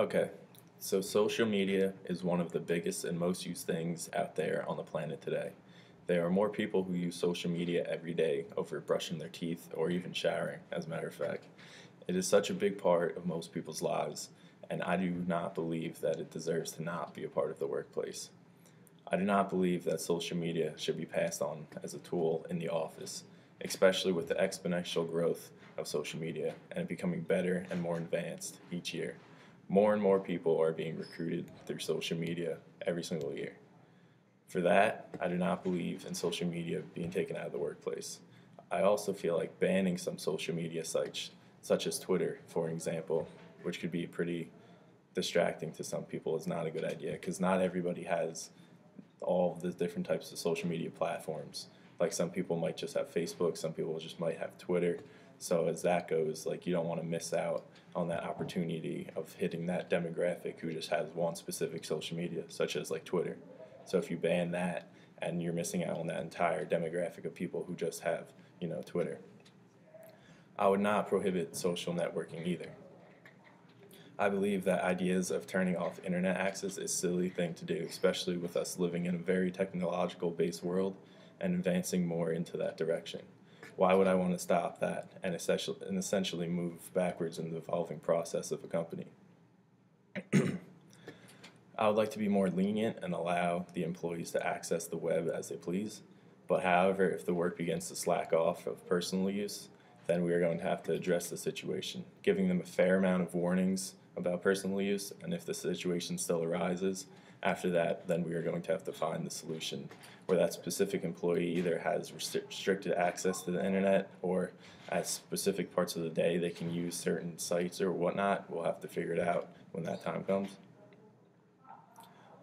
Okay, so social media is one of the biggest and most used things out there on the planet today. There are more people who use social media every day over brushing their teeth or even showering, as a matter of fact. It is such a big part of most people's lives, and I do not believe that it deserves to not be a part of the workplace. I do not believe that social media should be passed on as a tool in the office, especially with the exponential growth of social media and it becoming better and more advanced each year. More and more people are being recruited through social media every single year. For that, I do not believe in social media being taken out of the workplace. I also feel like banning some social media sites, such as Twitter, for example, which could be pretty distracting to some people, is not a good idea because not everybody has all of the different types of social media platforms. Like some people might just have Facebook, some people just might have Twitter. So as that goes, like you don't want to miss out on that opportunity of hitting that demographic who just has one specific social media, such as like Twitter. So if you ban that, and you're missing out on that entire demographic of people who just have, Twitter. I would not prohibit social networking either. I believe that ideas of turning off internet access is a silly thing to do, especially with us living in a very technological based world and advancing more into that direction. Why would I want to stop that and essentially move backwards in the evolving process of a company? I would like to be more lenient and allow the employees to access the web as they please. But however, if the work begins to slack off of personal use, then we are going to have to address the situation, giving them a fair amount of warnings about personal use, and if the situation still arises, after that, then we are going to have to find the solution where that specific employee either has restricted access to the internet or at specific parts of the day they can use certain sites or whatnot. We'll have to figure it out when that time comes.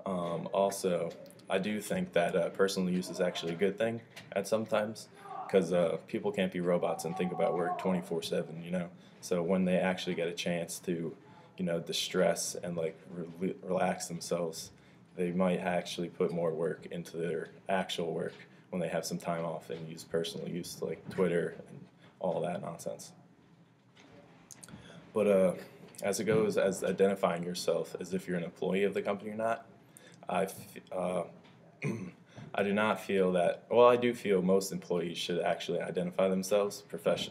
Also, I do think that personal use is actually a good thing at some times because people can't be robots and think about work 24/7, So when they actually get a chance to, distress and like relax themselves, they might actually put more work into their actual work when they have some time off and use personal use like Twitter and all that nonsense. But as it goes as identifying yourself as if you're an employee of the company or not, I do not feel that. Well, I do feel most employees should actually identify themselves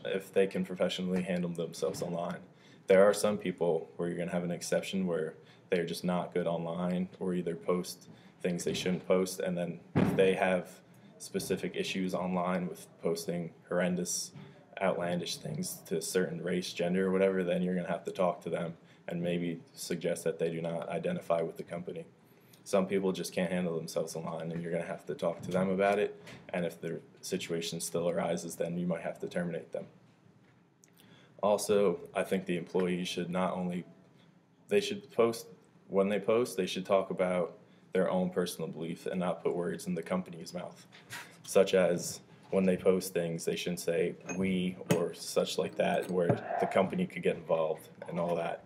if they can professionally handle themselves online. There are some people where you're going to have an exception where they're just not good online or either post things they shouldn't post, and then if they have specific issues online with posting horrendous, outlandish things to a certain race, gender, or whatever, then you're going to have to talk to them and maybe suggest that they do not identify with the company. Some people just can't handle themselves online, and you're going to have to talk to them about it. And if the situation still arises, then you might have to terminate them. Also, I think the employees should not only they should post when they post, they should talk about their own personal belief and not put words in the company's mouth, such as when they post things, they shouldn't say we or such like that, where the company could get involved and all that.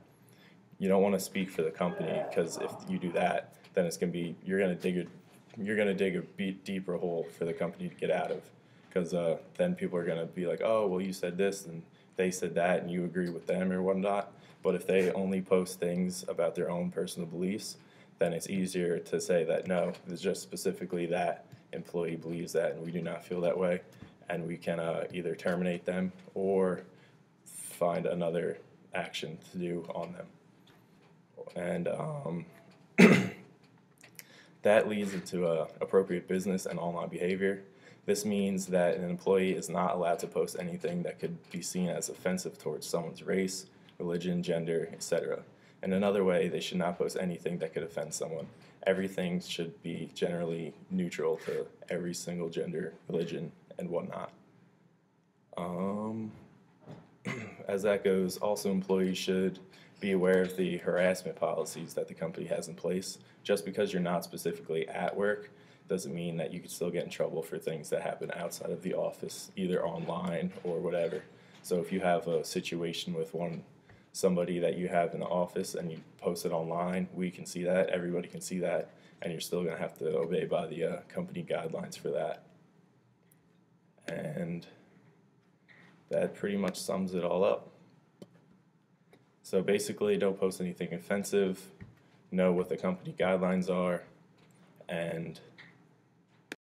You don't want to speak for the company because if you do that, then it's going to be you're going to dig a deeper hole for the company to get out of because then people are going to be like, oh, well, you said this and they said that and you agree with them or whatnot. But if they only post things about their own personal beliefs, then it's easier to say that no, it's just specifically that employee believes that and we do not feel that way, and we can either terminate them or find another action to do on them. And that leads into appropriate business and online behavior. This means that an employee is not allowed to post anything that could be seen as offensive towards someone's race, religion, gender, etc. In another way, they should not post anything that could offend someone. Everything should be generally neutral to every single gender, religion, and whatnot. As that goes, also employees should be aware of the harassment policies that the company has in place. Just because you're not specifically at work doesn't mean that you could still get in trouble for things that happen outside of the office, either online or whatever. So if you have a situation with somebody that you have in the office and you post it online, we can see that, everybody can see that, and you're still going to have to obey by the company guidelines for that. And that pretty much sums it all up. So basically, don't post anything offensive, know what the company guidelines are, and